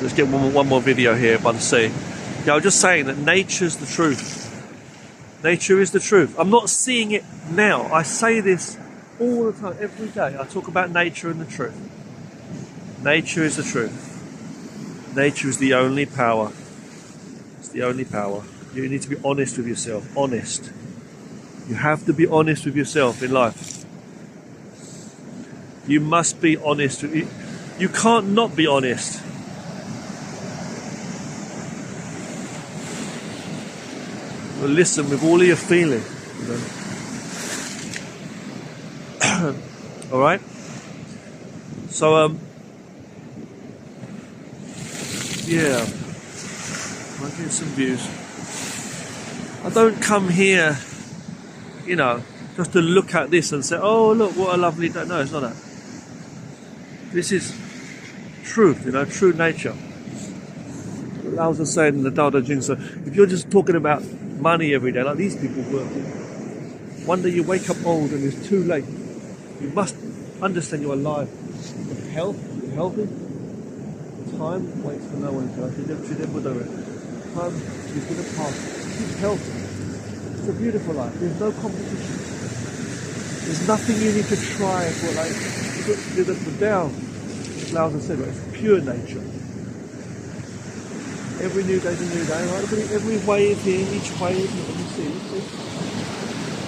Let's get one more video here by the sea. Yeah, I was just saying that nature's the truth. Nature is the truth. I'm not seeing it now. I say this all the time, every day. I talk about nature and the truth. Nature is the truth. Nature is the only power. It's the only power. You need to be honest with yourself. Honest. You have to be honest with yourself in life. You must be honest. You can't not be honest. Well, listen with all of your feeling. You know? All right. So yeah, I'm getting some views. I don't come here, you know, just to look at this and say, oh look, what a lovely day. No, it's not that. This is truth, you know, true nature. I was just saying in the Tao Te Ching, so if you're just talking about money every day, like these people work, one day you wake up old and it's too late. You must understand you're alive. You're healthy. Time waits for no one. Time is going to pass. Keep healthy. It's a beautiful life. There's no competition. There's nothing you need to try for. Like the Tao, as Lao Tzu said, it's pure nature. Every new day is a new day, right? Every wave here, each wave you see.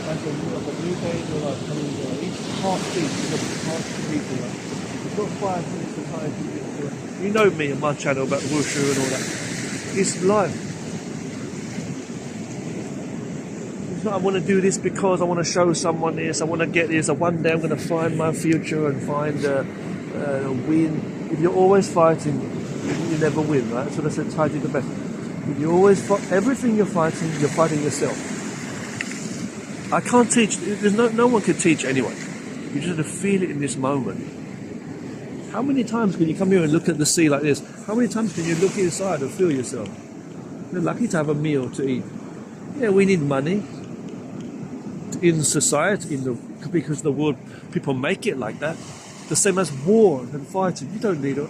Like a new day in your life coming in. Each heartbeat is a heartbeat in your life. It's not 5 minutes of time to do it. You know me and my channel about wushu and all that. It's life. It's not I want to do this because I want to show someone this, I want to get this, one day I'm going to find my future and find a win. If you're always fighting, you never win, right? That's what I said, Tai Chi the best. If you always fight, everything you're fighting yourself. I can't teach, there's no one can teach anyone. You just have to feel it in this moment. How many times can you come here and look at the sea like this? How many times can you look inside and feel yourself? You're lucky to have a meal to eat. Yeah, we need money in society, because the world, people make it like that. The same as war and fighting. You don't need it.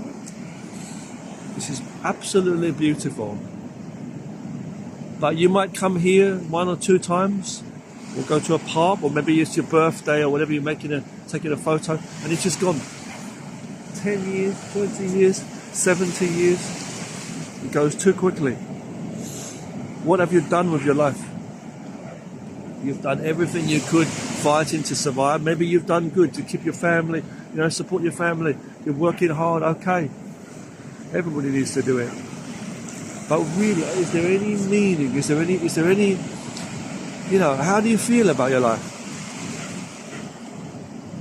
This is absolutely beautiful. But you might come here 1 or 2 times, or go to a park, or maybe it's your birthday or whatever, you're taking a photo, and it's just gone. 10 years, 20 years, 70 years. It goes too quickly. What have you done with your life? You've done everything you could fighting to survive. Maybe you've done good to keep your family, you know, support your family. You're working hard, okay. Everybody needs to do it. But really, is there any meaning? Is there any, you know, how do you feel about your life?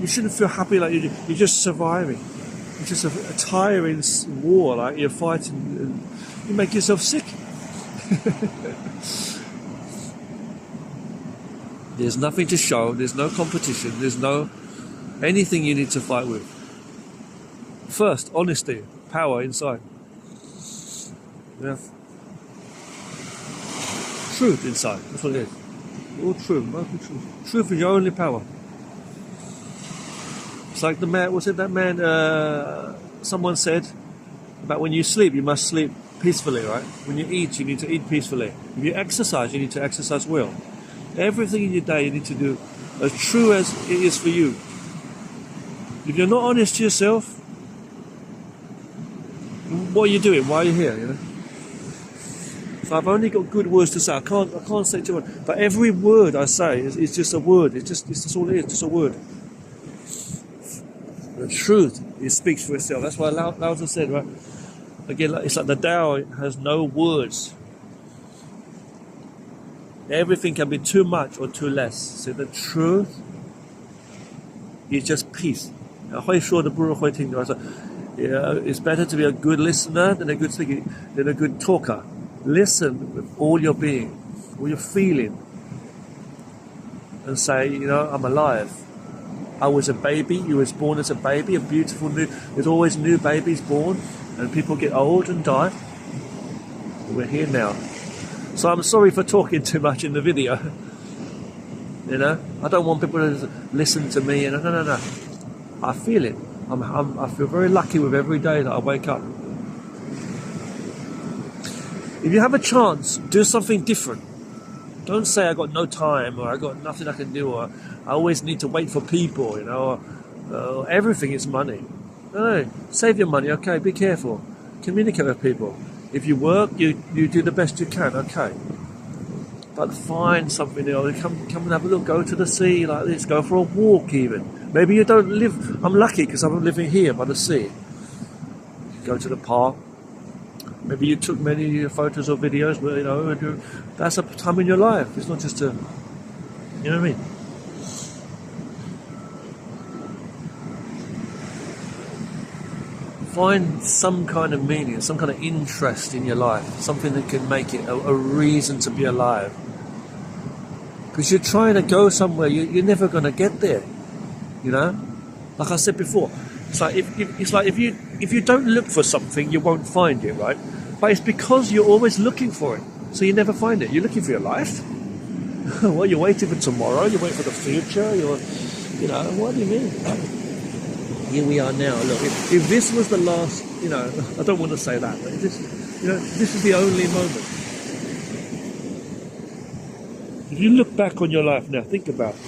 You shouldn't feel happy like you're just surviving. It's just a tiring war, like you're fighting. You make yourself sick. There's nothing to show. There's no competition. There's no anything you need to fight with. First, honesty, power inside. Yeah. Truth inside. That's what it is. All truth. Mostly truth. Truth is your only power. It's like the man, what's it that man, someone said about when you sleep, you must sleep peacefully, right? When you eat, you need to eat peacefully. If you exercise, you need to exercise well. Everything in your day you need to do as true as it is for you. If you're not honest to yourself, what are you doing? Why are you here, you know? So I've only got good words to say. I can't say too much. But every word I say is just a word. It's just all it is, just a word. The truth, it speaks for itself. That's why Lao Tzu said, right? Again, it's like the Tao has no words. Everything can be too much or too less. So the truth is just peace. It's better to be a good listener than a good speaker, than a good talker. Listen with all your being, all your feeling, and say, you know, I'm alive. I was a baby, you was born as a baby, a beautiful new, there's always new babies born, and people get old and die. We're here now. So I'm sorry for talking too much in the video. You know, I don't want people to listen to me, and no. I feel it. I feel very lucky with every day that I wake up. If you have a chance, do something different. Don't say I got no time or I got nothing I can do or I always need to wait for people, you know. Everything is money. No, save your money, okay, be careful. Communicate with people. If you work, you do the best you can, okay. But find something, you know, come and have a look, go to the sea like this, go for a walk even. Maybe you don't live, I'm lucky because I'm living here by the sea. Go to the park. Maybe you took many photos or videos, but you know, that's a time in your life. It's not just a, you know what I mean? Find some kind of meaning, some kind of interest in your life, something that can make it a reason to be alive. Because you're trying to go somewhere, you're never going to get there, you know? Like I said before, it's like if you don't look for something, you won't find it, right? But it's because you're always looking for it, so you never find it. You're looking for your life. Well, you're waiting for tomorrow. You're waiting for the future. You know, what do you mean? Here we are now. Look, if this was the last, you know, I don't want to say that, but if this, you know, this is the only moment. If you look back on your life now, think about it.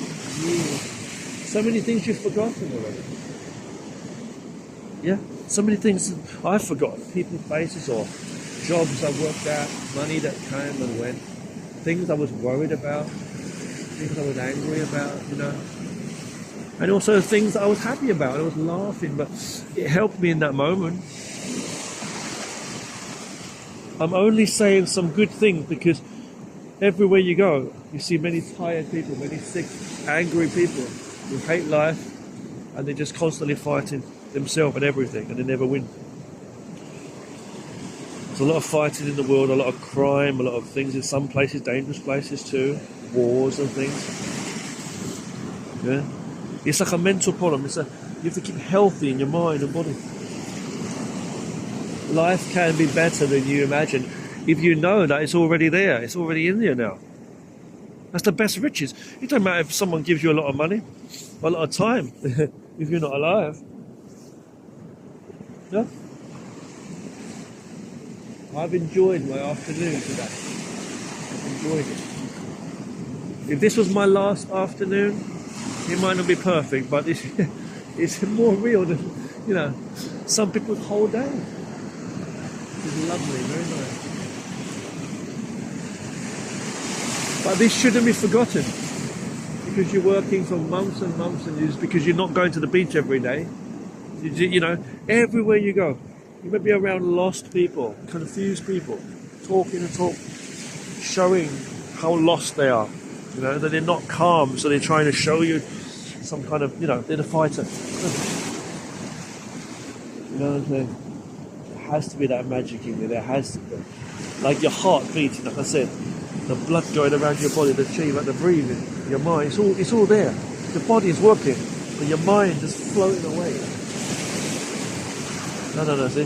So many things you've forgotten already. Yeah, so many things I've forgotten. People, faces, or jobs I worked at, money that came and went, things I was worried about, things I was angry about, you know. And also things that I was happy about. I was laughing, but it helped me in that moment. I'm only saying some good things because everywhere you go, you see many tired people, many sick, angry people who hate life, and they're just constantly fighting themselves and everything, and they never win. There's a lot of fighting in the world, a lot of crime, a lot of things in some places, dangerous places too, wars and things. Yeah. It's like a mental problem. You have to keep healthy in your mind and body. Life can be better than you imagine if you know that it's already there. It's already in there now. That's the best riches. It don't matter if someone gives you a lot of money, a lot of time, if you're not alive. Yeah? I've enjoyed my afternoon today. I've enjoyed it. If this was my last afternoon, it might not be perfect, but it's more real than, you know, some people's whole day. It's lovely, very nice. But this shouldn't be forgotten because you're working for months and months, and just because you're not going to the beach every day. You know, everywhere you go, you may be around lost people, confused people, talking and talk, showing how lost they are. You know, that they're not calm, so they're trying to show you some kind of, you know, they're the fighter. You know what I'm saying? There has to be that magic in there. There has to be. Like your heart beating, like I said, the blood going around your body, the chi, like the breathing, your mind, it's all there. The body is working, but your mind is floating away. No, see?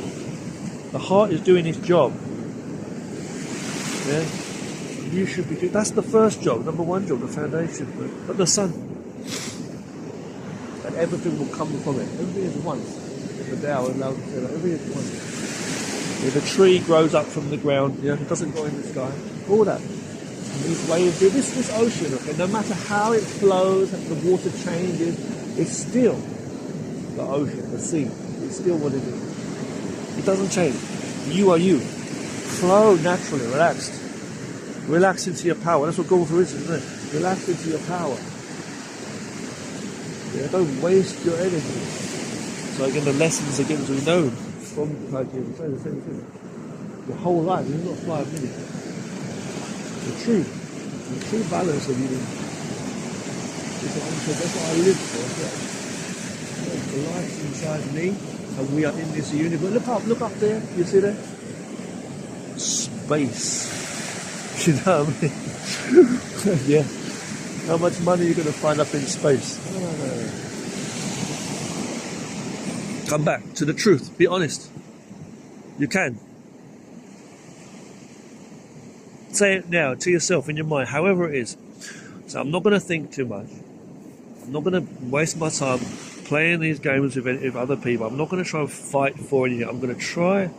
The heart is doing its job. Yeah? You should be doing, that's the first job, number one job, the foundation, but the sun. And everything will come from it. Everything is one. The Tao allows to say that everything is one. If a tree grows up from the ground, you know, it doesn't go in the sky. All that. And these waves, this ocean, okay, no matter how it flows, the water changes, it's still the ocean, the sea. It's still what it is. It doesn't change. You are you. Flow naturally, relaxed. Relax into your power. That's what Golfer is, isn't it? Relax into your power. Yeah, don't waste your energy. So again, the lessons again we know from Kagyu, say the same thing. Your whole life, it's not 5 minutes. The true balance of you is that's what I live for. The life's inside me, and we are in this universe. Look up there. You see that? Space. You know what I mean? Yeah. How much money are you going to find up in space? Come back to the truth. Be honest. You can. Say it now to yourself in your mind, however it is. So I'm not going to think too much. I'm not going to waste my time playing these games with other people. I'm not going to try and fight for anything. I'm going to try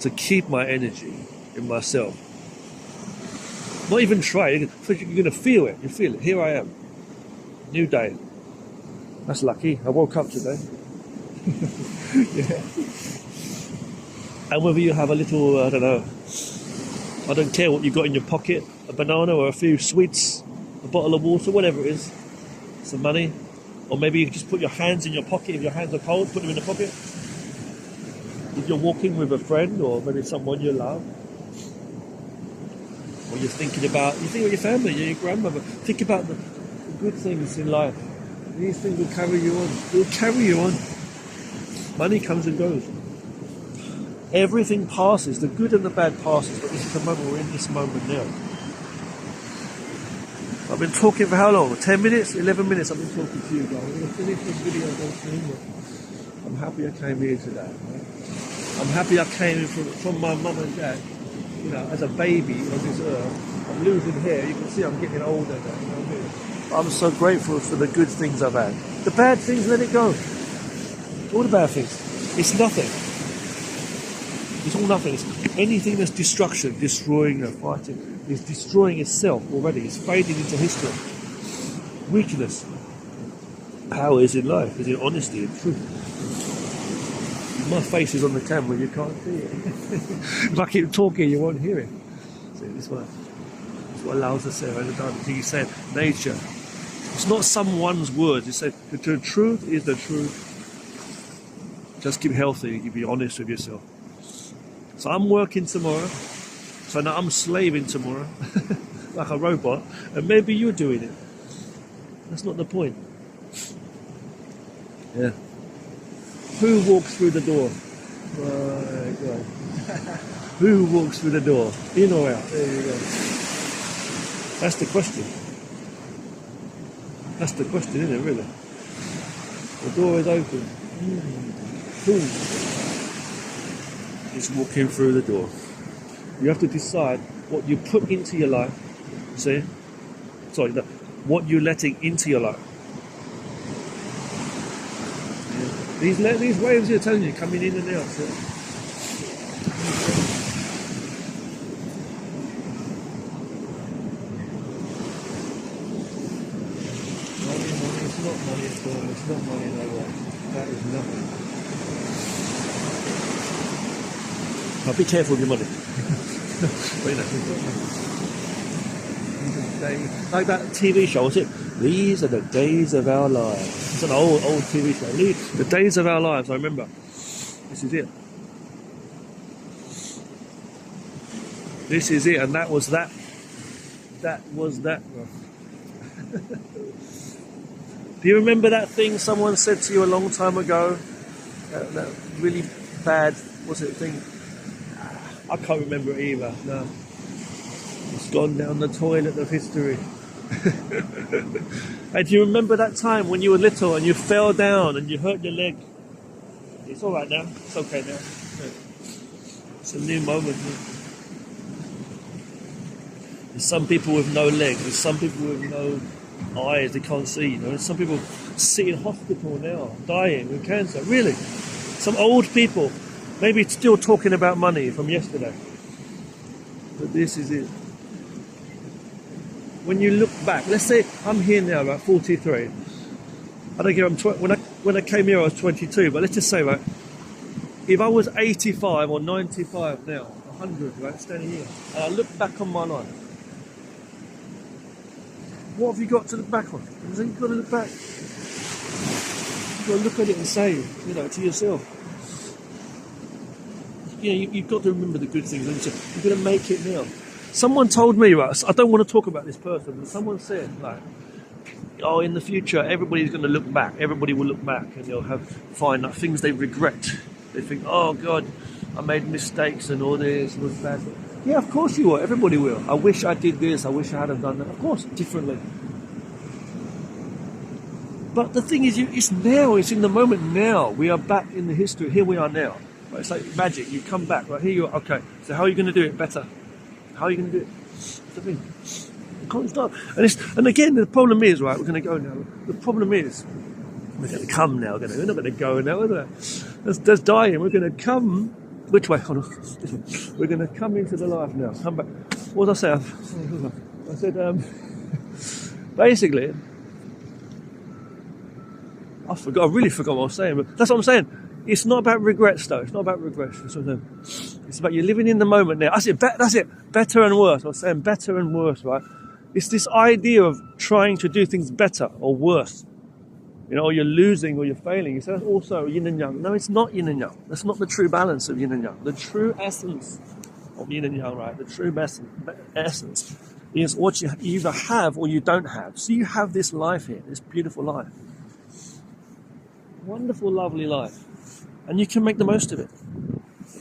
to keep my energy in myself. Not even try. You're going to feel it. You feel it. Here I am. New day. That's lucky. I woke up today. Yeah. And whether you have a little, I don't know, I don't care what you got in your pocket, a banana or a few sweets, a bottle of water, whatever it is, some money, or maybe you just put your hands in your pocket. If your hands are cold, put them in the pocket. If you're walking with a friend or maybe someone you love, or you think of your family, your grandmother, think about the good things in life. These things will carry you on. They'll carry you on. Money comes and goes. Everything passes. The good and the bad passes. But this is the moment. We're in this moment now. I've been talking for how long? 10 minutes? 11 minutes I've been talking to you guys. I'm going to finish this video very soon. I'm happy I came here today. Right? I'm happy I came from my mum and dad. You know, as a baby on this earth. I'm losing hair. You can see I'm getting older now. You know what I mean? I'm so grateful for the good things I've had. The bad things, let it go. All the bad things. It's nothing. It's all nothing. It's anything that's destruction, destroying, fighting, is destroying itself already. It's fading into history. Weakness. Power is in life, is in honesty and truth. My face is on the camera, you can't see it. If I keep talking, you won't hear it. See, this is what allows us there. He said, nature. It's not someone's words. He said, the truth is the truth. Just keep healthy, you be honest with yourself. So I'm working tomorrow. So now I'm slaving tomorrow, like a robot, and maybe you're doing it. That's not the point. Yeah. Who walks through the door? Right, go. Who walks through the door? In or out? There you go. That's the question. That's the question, isn't it, really? The door is open. Who is walking through the door? You have to decide what you put into your life. See? Sorry, no, what you're letting into your life. Yeah. These waves here telling you, coming in and out. See? Money, it's not money at all. It's not money no way. That is nothing. Now be careful with your money. But, you know, like that TV show, was it? These are the days of our lives. It's an old TV show. The days of our lives, I remember. This is it. This is it, and that was that. That was that. Do you remember that thing someone said to you a long time ago? That really bad, what's it thing? I can't remember it either, no. It's gone down the toilet of history. And do you remember that time when you were little and you fell down and you hurt your leg? It's all right now. It's okay now. It's a new moment. There's some people with no legs. There's some people with no eyes. They can't see. You know, there's some people sit in hospital now, dying with cancer. Really, some old people. Maybe still talking about money from yesterday. But this is it. When you look back, let's say I'm here now, about 43. I don't care. When I came here, I was 22. But let's just say, right, if I was 85 or 95 now, 100, right, standing here, and I look back on my life, what have you got to look back on? You've got to look back. You've got to look at it and say, you know, to yourself. You know, you've got to remember the good things. You've got to make it now. Someone told me, right, I don't want to talk about this person, but someone said, like, oh, in the future, everybody's going to look back. Everybody will look back and they'll find like, things they regret. They think, oh, God, I made mistakes and all this was bad. Yeah, of course you will. Everybody will. I wish I did this. I wish I had done that. Of course, differently. But the thing is, it's now. It's in the moment now. We are back in the history. Here we are now. Right, it's like magic. You come back. Right, here you are. Okay, so how are you going to do it better? How are you going to do it? That's the thing. You can't stop. And again, the problem is, right, we're going to go now. The problem is, we're going to come now. We're not going to go now, are we? That's dying. We're going to come. Which way? Hold on. We're going to come into the life now. Come back. What was I saying? I said, basically, I really forgot what I was saying, but that's what I'm saying. It's not about regrets, though. It's not about regrets. It's about you living in the moment now. That's it. Better and worse. I was saying better and worse, right? It's this idea of trying to do things better or worse. You know, or you're losing or you're failing. You say that's also yin and yang. No, it's not yin and yang. That's not the true balance of yin and yang. The true essence of yin and yang, right? The true essence is what you either have or you don't have. So you have this life here, this beautiful life. Wonderful, lovely life. And you can make the most of it.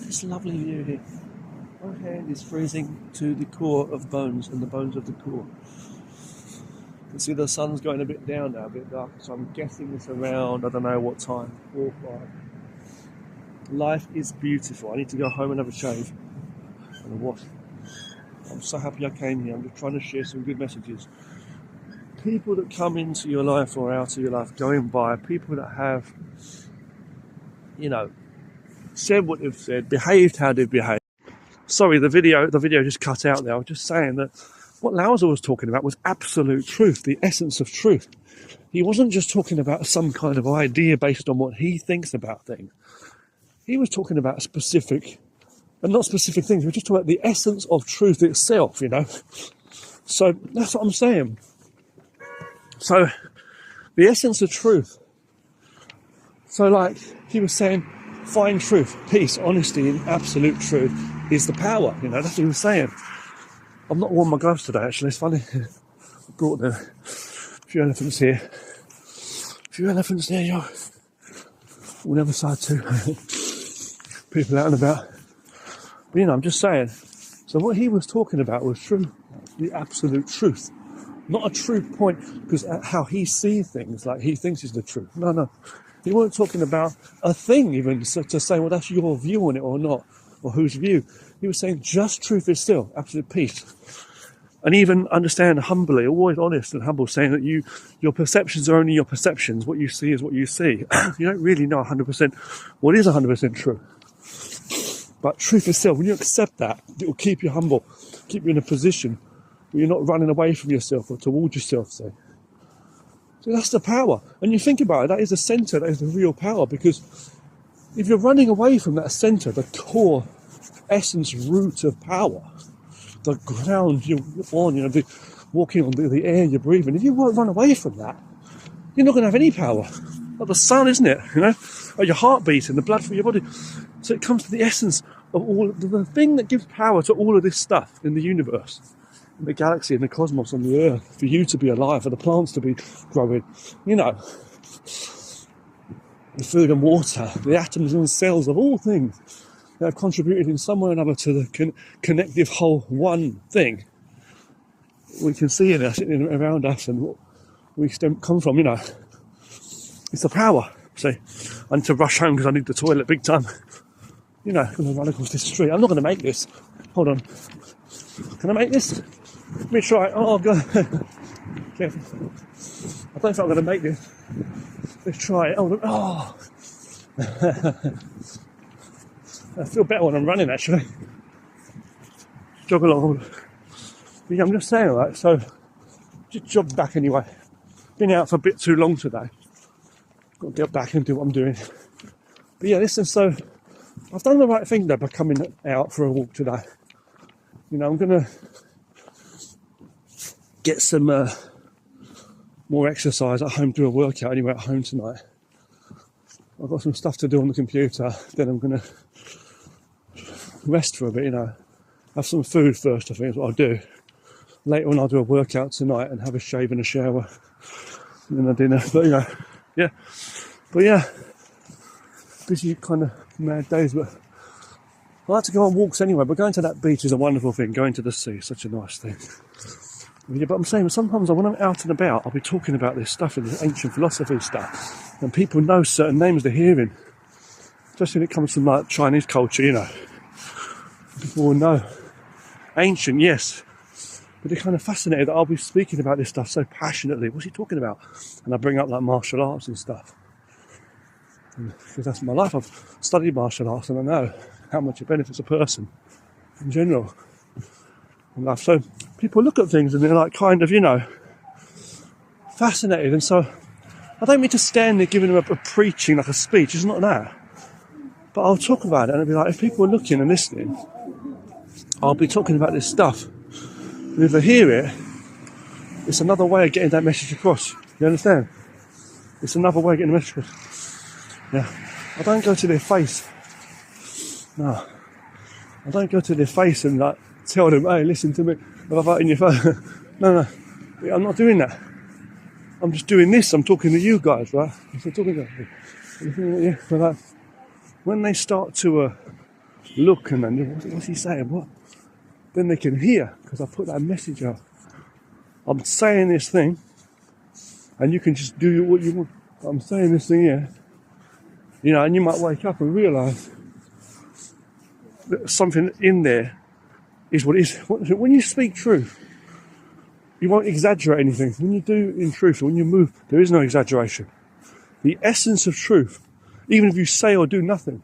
This lovely view here. My hand is freezing to the core of bones and the bones of the core. You can see the sun's going a bit down now, a bit dark, so I'm guessing it's around, I don't know what time, 4 or 5. Life is beautiful. I need to go home and have a shave and a wash. I'm so happy I came here. I'm just trying to share some good messages. People that come into your life or out of your life, going by, people that have, you know, said what they've said, behaved how they've behaved. Sorry, the video just cut out there. I was just saying that what Laozi was talking about was absolute truth, the essence of truth. He wasn't just talking about some kind of idea based on what he thinks about things. He was talking about specific, and not specific things, he was just talking about the essence of truth itself, you know. So that's what I'm saying. So the essence of truth. So like he was saying, find truth, peace, honesty, and absolute truth is the power, you know, that's what he was saying. I've not worn my gloves today, actually. It's funny. I brought a few elephants here. A few elephants there, yo. On the other side too. People out and about. But, you know, I'm just saying. So what he was talking about was true. The absolute truth. Not a true point, because how he sees things, like he thinks is the truth. No. He weren't talking about a thing even, so to say, well, that's your view on it or not, or whose view. He was saying just truth is still, absolute peace. And even understand humbly, always honest and humble, saying that your perceptions are only your perceptions. What you see is what you see. You don't really know 100% what is 100% true. But truth is still, when you accept that, it will keep you humble, keep you in a position where you're not running away from yourself or towards yourself, say. So that's the power. And you think about it, that is the centre, that is the real power, because if you're running away from that centre, the core essence, root of power, the ground you're on, you know, walking on the air you're breathing, if you won't run away from that, you're not going to have any power. Like the sun, isn't it? You know, or your heartbeat and the blood through your body. So it comes to the essence of all, the thing that gives power to all of this stuff in the universe, in the galaxy, in the cosmos, on the earth, for you to be alive, for the plants to be growing, you know, the food and water, the atoms and cells of all things that have contributed in some way or another to the connective whole one thing. We can see it sitting around us and what we come from, you know. It's the power. So I need to rush home because I need the toilet big time. You know, I'm going to run across this street. I'm not going to make this. Hold on. Can I make this? Let me try it. Oh, God. Careful. I don't think I'm going to make this. Let's try it. Oh. I feel better when I'm running, actually. Jog along. But yeah, I'm just saying, like, so just jog back anyway. Been out for a bit too long today. Got to get back and do what I'm doing. But yeah, listen, so I've done the right thing though by coming out for a walk today. You know, I'm going to get some more exercise at home, do a workout anyway at home tonight. I've got some stuff to do on the computer, then I'm going to rest for a bit, you know. Have some food first, I think is what I'll do. Later on I'll do a workout tonight and have a shave and a shower. And then a dinner, but you know, yeah. But yeah, busy kind of mad days, but I like to go on walks anyway, but going to that beach is a wonderful thing. Going to the sea is such a nice thing. Yeah, but I'm saying sometimes when I'm out and about, I'll be talking about this stuff, and this ancient philosophy stuff, and people know certain names they're hearing, especially when it comes from like Chinese culture, you know. People will know. Ancient, yes, but they're kind of fascinated that I'll be speaking about this stuff so passionately. What's he talking about? And I bring up like martial arts and stuff. Because that's my life. I've studied martial arts and I know how much it benefits a person in general. in life. So people look at things and they're like kind of, fascinated. And so I don't mean to stand there giving them a preaching like a speech. It's not that. But I'll talk about it and I'll be like, if people are looking and listening, I'll be talking about this stuff. And if they hear it, it's another way of getting that message across. You understand? It's another way of getting the message across. Yeah. I don't go to their face. No. I don't go to their face and like tell them, hey, listen to me. In your phone. No. I'm not doing that. I'm just doing this. I'm talking to you guys, right? I'm talking to you. So like, when they start to look and then, what's he saying? What? Then they can hear, because I put that message out. I'm saying this thing, and you can just do what you want. I'm saying this thing here, and you might wake up and realise that something in there is what it is. When you speak truth, you won't exaggerate anything. When you do in truth, when you move, there is no exaggeration. The essence of truth, even if you say or do nothing,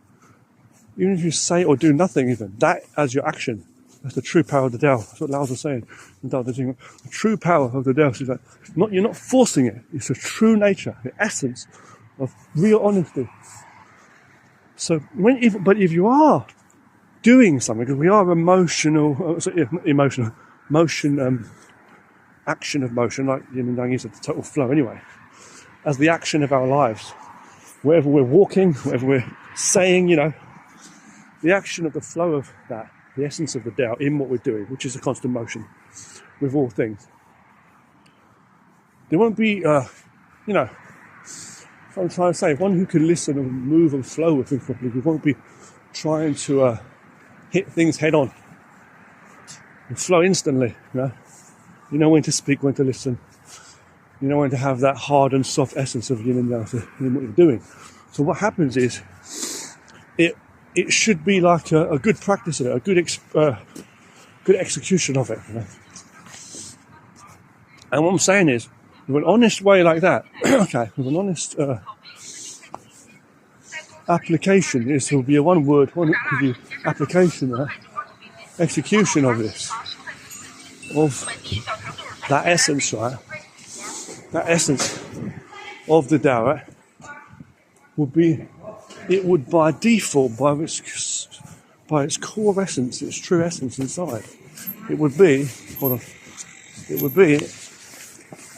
even that as your action, that's the true power of the Tao. That's what Lao was saying. The true power of the Tao is that you're not forcing it. It's the true nature, the essence of real honesty. So if you are doing something, because we are action of motion, like Yin and Yang is the total flow anyway, as the action of our lives, wherever we're walking, wherever we're saying, the action of the flow of that, the essence of the Tao in what we're doing, which is a constant motion with all things. There won't be, what I'm trying to say, one who can listen and move and flow with things properly, we won't be trying to hit things head on and flow instantly, You know when to speak, when to listen. You know when to have that hard and soft essence of Yin and Yang in what you're doing. So what happens is, it should be like a good practice of it, a good execution of it. And what I'm saying is, with an honest way like that, with an honest application, this will be a one application, execution of this, of that essence, right? That essence of the Tao, right? It would by default, by its core essence, its true essence inside, it would be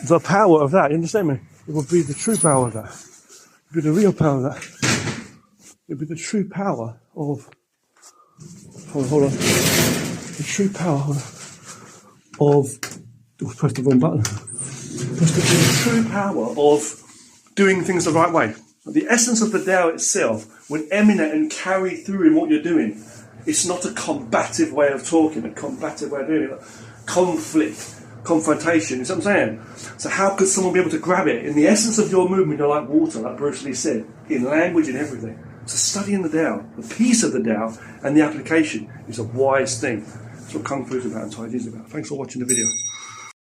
the power of that. You understand me? It would be the true power of that. It would be the real power of that. It would be the true power of. Hold on. The true power of. Press the wrong button. The true power of doing things the right way. The essence of the Tao itself would emanate and carry through in what you're doing. It's not a combative way of talking, a combative way of doing it. Conflict, confrontation, you see what I'm saying? So how could someone be able to grab it? In the essence of your movement, you're like water, like Bruce Lee said, in language and everything. So studying the Tao, the piece of the Tao, and the application is a wise thing. That's what Kung Fu is about and Tai Chi is about. Thanks for watching the video.